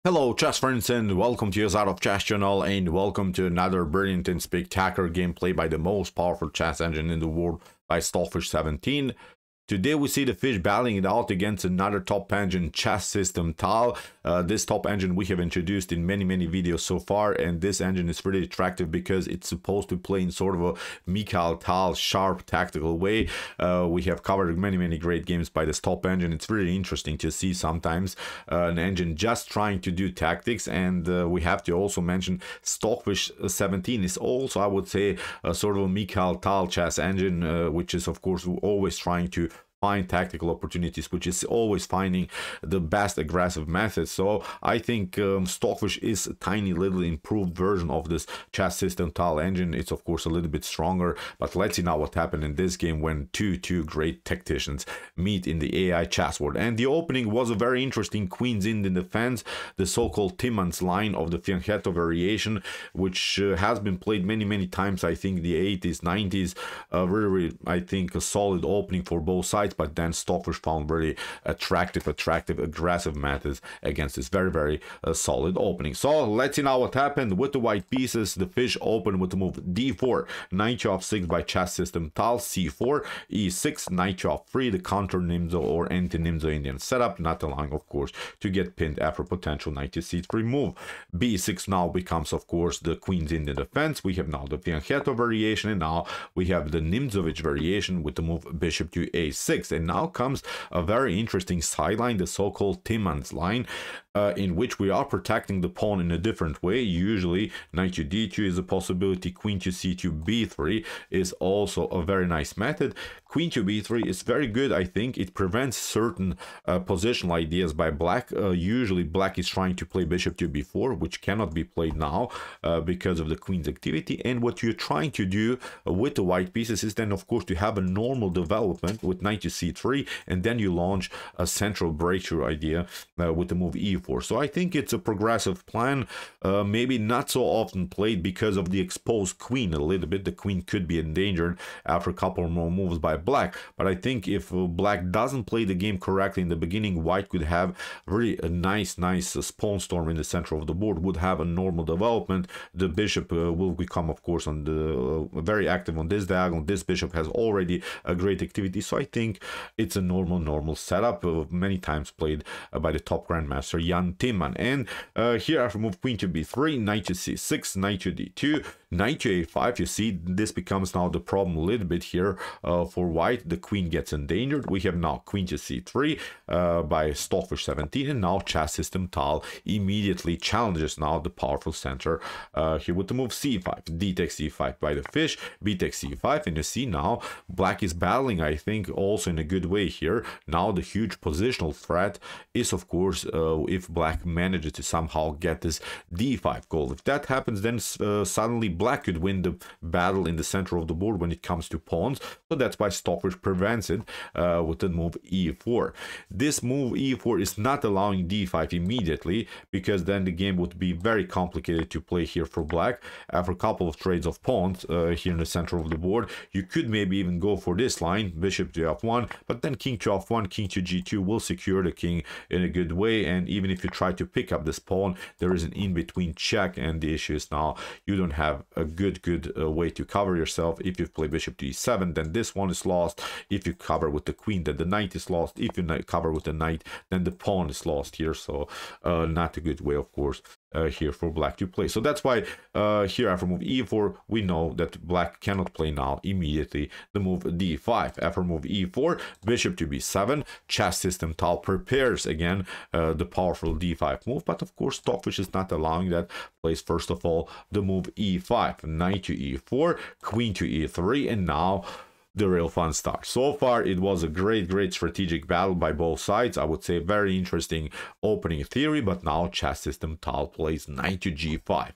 Hello chess friends and welcome to your Out of Chess channel and welcome to another brilliant and spectacular gameplay by the most powerful chess engine in the world by Stockfish 17. Today we see the fish battling it out against another top engine chess system Tal. This top engine we have introduced in many videos so far, and this engine is really attractive because it's supposed to play in sort of a Mikhail Tal sharp tactical way. We have covered many great games by this top engine. It's really interesting to see sometimes an engine just trying to do tactics, and we have to also mention Stockfish 17 is also, I would say, a sort of a Mikhail Tal chess engine, which is of course always trying to find tactical opportunities, which is always finding the best aggressive methods. So I think Stockfish is a tiny little improved version of this chess system Tal engine. It's of course a little bit stronger, but let's see now what happened in this game when two great tacticians meet in the AI chess world. And the opening was a very interesting queens in the defense, the so-called Timman's line of the Fianchetto Variation, which has been played many times. I think the 80s, 90s, really I think a solid opening for both sides. But then Stockfish found very attractive, aggressive methods against this very solid opening. So let's see now what happened with the white pieces. The fish opened with the move d4, knight to f6 by chess system Tal, c4, e6, knight to f3, the counter Nimzo or anti-Nimzo Indian setup, not allowing of course to get pinned after potential knight to c3 move. b6 now becomes of course the queens in the defense. We have now the Fianchetto variation, and now we have the Nimzowitsch variation with the move bishop to a6. And now comes a very interesting sideline, the so-called Timman's line, in which we are protecting the pawn in a different way. Usually knight to d2 is a possibility, queen to c2, b3 is also a very nice method. Queen to b3 is very good. I think it prevents certain positional ideas by black. Usually black is trying to play bishop to b4, which cannot be played now because of the queen's activity. And what you're trying to do with the white pieces is then of course to have a normal development with knight to c3, and then you launch a central breakthrough idea with the move e4. So I think it's a progressive plan, maybe not so often played because of the exposed queen a little bit. The queen could be endangered after a couple more moves by black, but I think if black doesn't play the game correctly in the beginning, white could have really a nice pawn storm in the center of the board, would have a normal development. The bishop will become of course on the very active on this diagonal. This bishop has already a great activity, so I think it's a normal setup, many times played by the top grandmaster Timman. And here after move queen to b3, knight to c6, knight to d2, knight to a5. You see this becomes now the problem a little bit here for white. The queen gets endangered. We have now queen to c3 by Stockfish 17, and now chess system Tal immediately challenges now the powerful center here with the move c5, d takes c5 by the fish, b takes c5, and you see now black is battling, I think, also in a good way here. Now the huge positional threat is of course if black manages to somehow get this d5 goal. If that happens, then suddenly black could win the battle in the center of the board when it comes to pawns. So that's why Stockfish prevents it with the move e4. This move e4 is not allowing d5 immediately, because then the game would be very complicated to play here for black. After a couple of trades of pawns here in the center of the board, you could maybe even go for this line, bishop to f1, but then king to f1, king to g2 will secure the king in a good way. And even if you try to pick up this pawn, there is an in-between check, and the issue is now you don't have a good way to cover yourself. If you play bishop to e7, then this one is lost. If you cover with the queen, then the knight is lost. If you cover with the knight, then the pawn is lost here. So not a good way of course here for black to play. So that's why here after move e4 we know that black cannot play now immediately the move d5. After move e4, bishop to b7, chess system Tal prepares again the powerful d5 move, but of course Stockfish is not allowing that. Plays first of all the move e5, knight to e4, queen to e3, and now the real fun starts. So far it was a great strategic battle by both sides. I would say very interesting opening theory, but now chess system Tal plays knight to g5,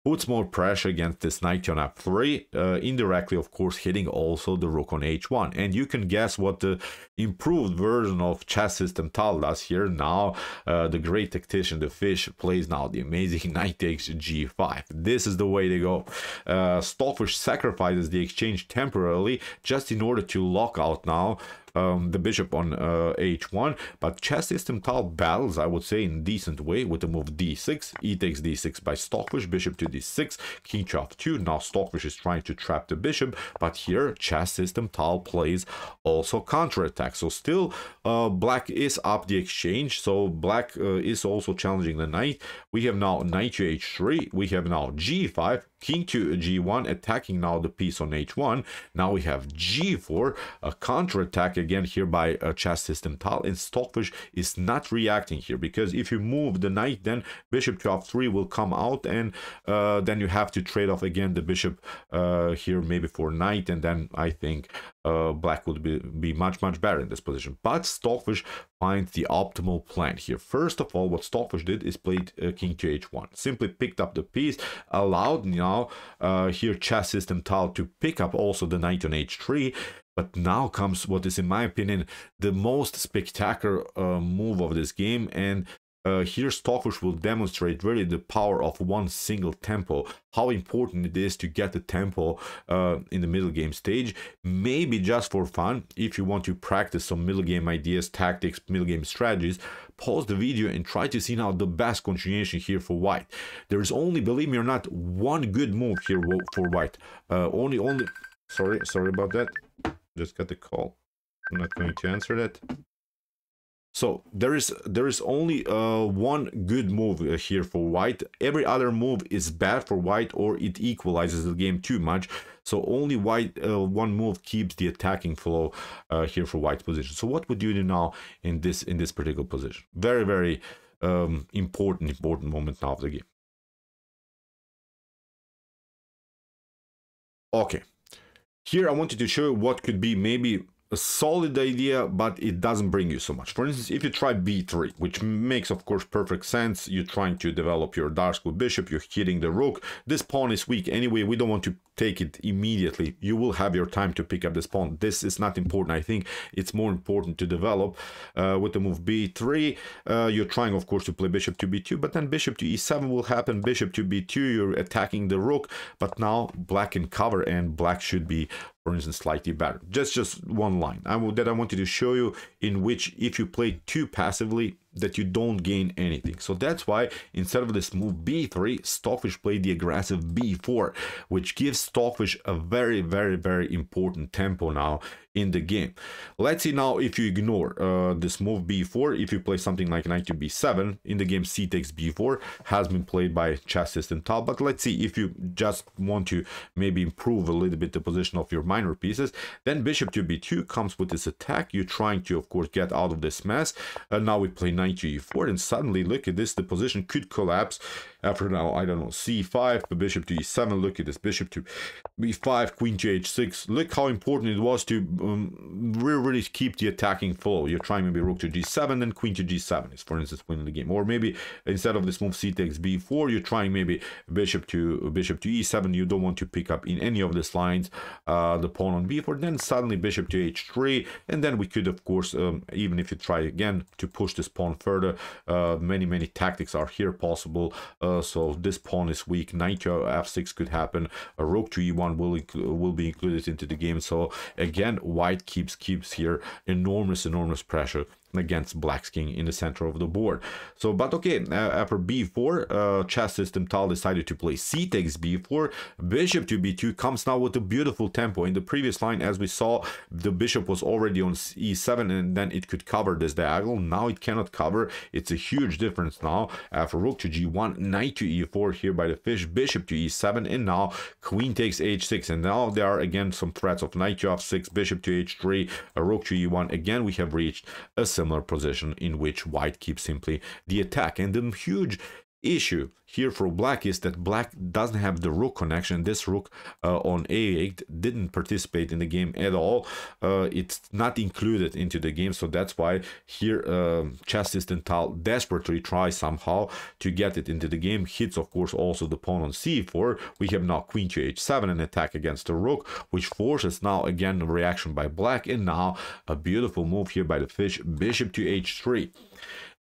puts more pressure against this knight on f3, indirectly of course hitting also the rook on h1. And you can guess what the improved version of chess system Tal does here. Now the great tactician, the fish, plays now the amazing knight takes g5. This is the way to go. Stockfish sacrifices the exchange temporarily just in order to lock out now the bishop on h1, but chess system Tal battles, I would say, in decent way with the move d6, e takes d6 by Stockfish, bishop to d6, king to f2. Now Stockfish is trying to trap the bishop, but here chess system Tal plays also counterattack. So still black is up the exchange, so black is also challenging the knight. We have now knight to h3, we have now g5, king to g1, attacking now the piece on h1. Now we have g4, a counterattack again here by chess system Tal, and Stockfish is not reacting here, because if you move the knight, then bishop to f3 will come out, and then you have to trade off again the bishop here, maybe for knight, and then I think black would be much better in this position. But Stockfish finds the optimal plan here. First of all, what Stockfish did is played king to h1, simply picked up the piece, allowed now here chess system Tal to pick up also the knight on h3. But now comes what is, in my opinion, the most spectacular move of this game, and here Stockfish will demonstrate really the power of one single tempo, how important it is to get the tempo in the middle game stage. Maybe just for fun, if you want to practice some middle game ideas, tactics, middle game strategies, pause the video and try to see now the best continuation here for white. There is only, believe me or not, one good move here for white. Sorry about that. Just got the call. I'm not going to answer that. So there is only one good move here for white. Every other move is bad for white, or it equalizes the game too much. So only white one move keeps the attacking flow here for white's position. So what would you do now in this particular position? Very important moment now of the game. Okay. Here I wanted to show you what could be maybe a solid idea, but it doesn't bring you so much. For instance, if you try b3, which makes of course perfect sense, you're trying to develop your dark square bishop, you're hitting the rook. This pawn is weak anyway, we don't want to take it immediately. You will have your time to pick up this pawn. This is not important. I think it's more important to develop with the move b3. You're trying of course to play bishop to b2, but then bishop to e7 will happen, bishop to b2, you're attacking the rook, but now black can cover, and black should be, for instance, slightly better. Just one line that I wanted to show you, in which if you play too passively, that you don't gain anything. So that's why instead of this move b3, Stockfish played the aggressive b4, which gives Stockfish a very important tempo now in the game. Let's see now if you ignore this move b4, if you play something like knight to b7 in the game, c takes b4 has been played by chess system Tal. But let's see if you just want to maybe improve a little bit the position of your minor pieces, then bishop to b2 comes with this attack. You're trying to of course get out of this mess, and now we play knight to e4, and suddenly look at this, the position could collapse after now, I don't know, c5, bishop to e7, look at this, bishop to b5, queen to h6. Look how important it was to really keep the attacking flow. You're trying maybe rook to g7, then queen to g7 is, for instance, winning the game. Or maybe instead of this move c takes b4, you're trying maybe bishop to e7. You don't want to pick up in any of these lines the pawn on b4, then suddenly bishop to h3, and then we could of course, even if you try again to push this pawn further, many tactics are here possible. So this pawn is weak, knight to f6 could happen, a rook to e1 will be included into the game. So again, white keeps here enormous pressure against black's king in the center of the board. So but okay, after b4, chess system Tal decided to play c takes b4, bishop to b2 comes now with a beautiful tempo. In the previous line, as we saw, the bishop was already on e7, and then it could cover this diagonal. Now it cannot cover. It's a huge difference now. After rook to g1, knight to e4 here by the fish, bishop to e7, and now queen takes h6, and now there are again some threats of knight to f6, bishop to h3, a rook to e1. Again, we have reached a similar position in which white keeps simply the attack. And the huge issue here for black is that black doesn't have the rook connection. This rook on a8 didn't participate in the game at all. It's not included into the game, so that's why here chess system Tal desperately tries somehow to get it into the game. Hits of course also the pawn on c4. We have now queen to h7, an attack against the rook, which forces now again a reaction by black, and now a beautiful move here by the fish, bishop to h3.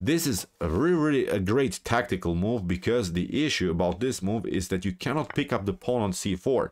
This is really a great tactical move, because the issue about this move is that you cannot pick up the pawn on c4.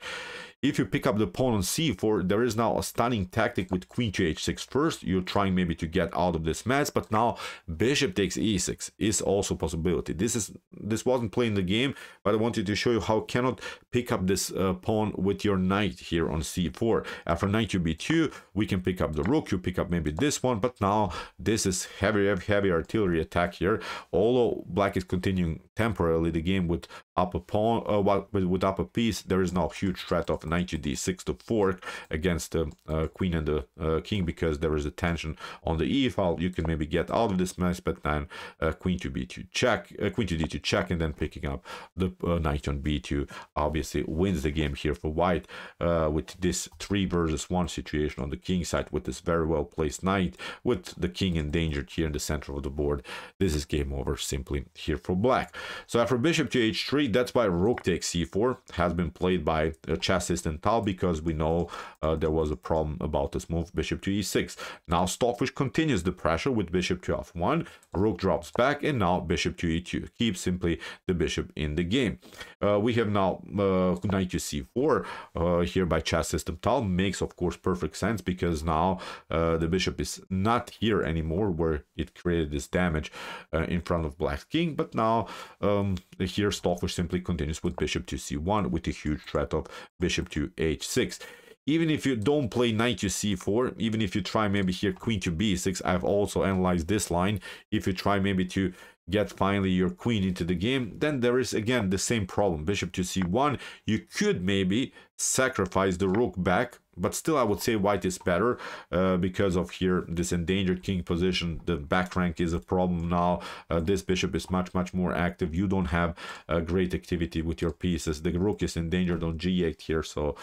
If you pick up the pawn on c4, there is now a stunning tactic with queen to h6 first. You're trying maybe to get out of this mess, but now bishop takes e6 is also a possibility. This wasn't playing the game, but I wanted to show you how you cannot pick up this pawn with your knight here on c4. After knight to b2, we can pick up the rook. You pick up maybe this one, but now this is heavy artillery attack here. Although black is continuing temporarily the game with up a pawn, with up a piece, there is now a huge threat of knight to d6 to fork against the queen and the king, because there is a tension on the e file. You can maybe get out of this mess, but then queen to b2 check, queen to d2 check, and then picking up the knight on b2 obviously wins the game here for white, with this 3 versus 1 situation on the king side, with this very well placed knight, with the king endangered here in the center of the board. This is game over simply here for black. So after bishop to h3, that's why rook takes c4 has been played by chess system Tal, because we know there was a problem about this move, bishop to e6. Now Stockfish continues the pressure with bishop to f1, rook drops back, and now bishop to e2 keeps simply the bishop in the game. We have now knight to c4 here by chess system Tal. Makes of course perfect sense, because now the bishop is not here anymore where it created this damage in front of black's king, but now here Stockfish simply continues with bishop to c1 with a huge threat of bishop to h6. Even if you don't play knight to c4, even if you try maybe here queen to b6, I've also analyzed this line. If you try maybe to get finally your queen into the game, then there is again the same problem. Bishop to c1, you could maybe sacrifice the rook back, but still I would say white is better because of here this endangered king position. The back rank is a problem now. This bishop is much more active. You don't have great activity with your pieces. The rook is endangered on g8 here, so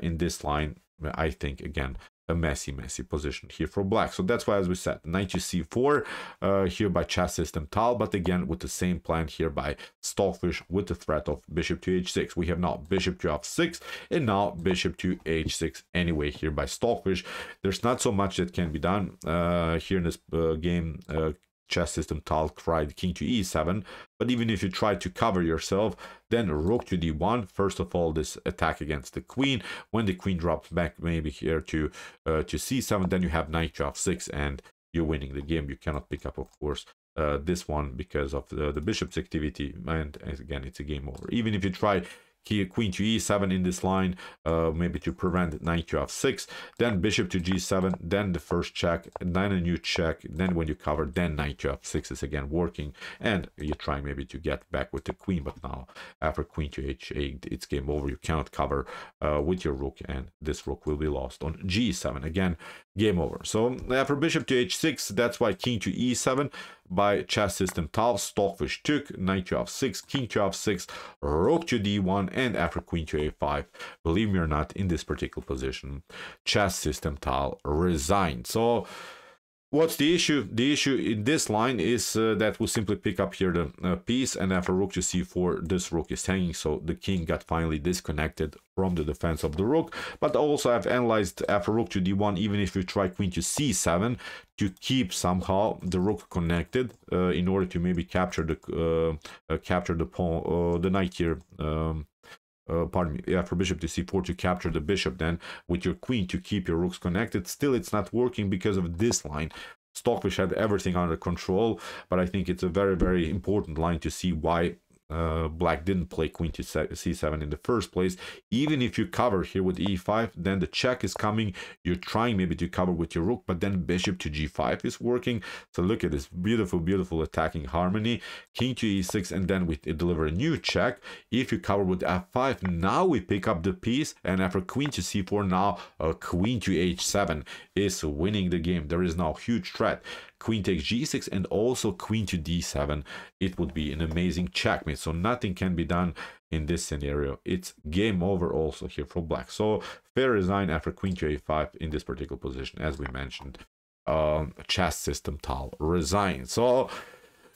in this line I think again a messy position here for black. So that's why, as we said, knight to c4 here by chess system Tal, but again with the same plan here by Stockfish with the threat of bishop to h6. We have now bishop to f6 and now bishop to h6 anyway here by Stockfish. There's not so much that can be done here in this game. Chess system Tal tried king to e7, but even if you try to cover yourself, then rook to d1. First of all, this attack against the queen. When the queen drops back maybe here to c7, then you have knight to f6 and you're winning the game. You cannot pick up, of course, this one because of the bishop's activity, and again it's a game over. Even if you try queen to e7 in this line, maybe to prevent knight to f6, then bishop to g7, then the first check, and then a new check, then when you cover, then knight to f6 is again working, and you're trying maybe to get back with the queen, but now after queen to h8 it's game over. You cannot cover with your rook, and this rook will be lost on g7, again game over. So after bishop to h6, that's why king to e7 by chess system Tal. Stockfish took knight to f6, king to f6, rook to d1, and after queen to a5, believe me or not, in this particular position chess system Tal resigned. So what's the issue? The issue in this line is that we simply pick up here the piece, and after rook to c4, this rook is hanging, so the king got finally disconnected from the defense of the rook. But also I've analyzed after rook to d1, even if you try queen to c7 to keep somehow the rook connected in order to maybe capture the pawn, the knight here. Pardon me, after bishop to c4 to capture the bishop, then with your queen to keep your rooks connected. Still it's not working because of this line. Stockfish had everything under control, but I think it's a very important line to see why black didn't play queen to c7 in the first place. Even if you cover here with e5, then the check is coming. You're trying maybe to cover with your rook, but then bishop to g5 is working. So look at this beautiful attacking harmony. King to e6, and then we deliver a new check. If you cover with f5, now we pick up the piece, and after queen to c4, now queen to h7 is winning the game. There is now a huge threat. Queen takes g6 and also queen to d7. It would be an amazing checkmate. So nothing can be done in this scenario. It's game over also here for black. So fair resign after queen to a5 in this particular position, as we mentioned. Chess system Tal resign. So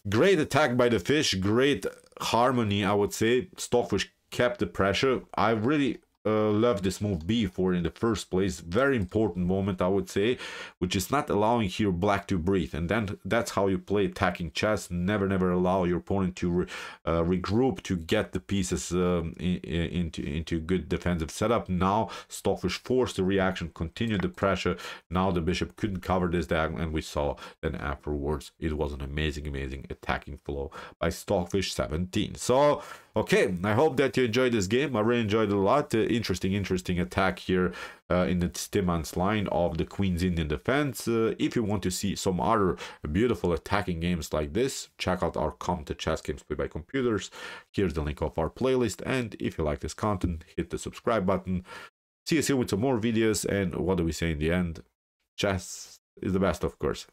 great attack by the fish, great harmony, I would say. Stockfish kept the pressure. I really left this move b4 in the first place. Very important moment, I would say, which is not allowing here black to breathe. And then that's how you play attacking chess. Never allow your opponent to regroup, to get the pieces into good defensive setup. Now Stockfish forced the reaction, continued the pressure. Now the bishop couldn't cover this diagonal, and we saw then afterwards it was an amazing attacking flow by Stockfish 17. So okay, I hope that you enjoyed this game. I really enjoyed it a lot. Interesting attack here in the Timman's line of the Queen's Indian defense. If you want to see some other beautiful attacking games like this, check out our Come to Chess Games Played by Computers. Here's the link of our playlist, and if you like this content, hit the subscribe button. See you soon with some more videos, and what do we say in the end? Chess is the best, of course.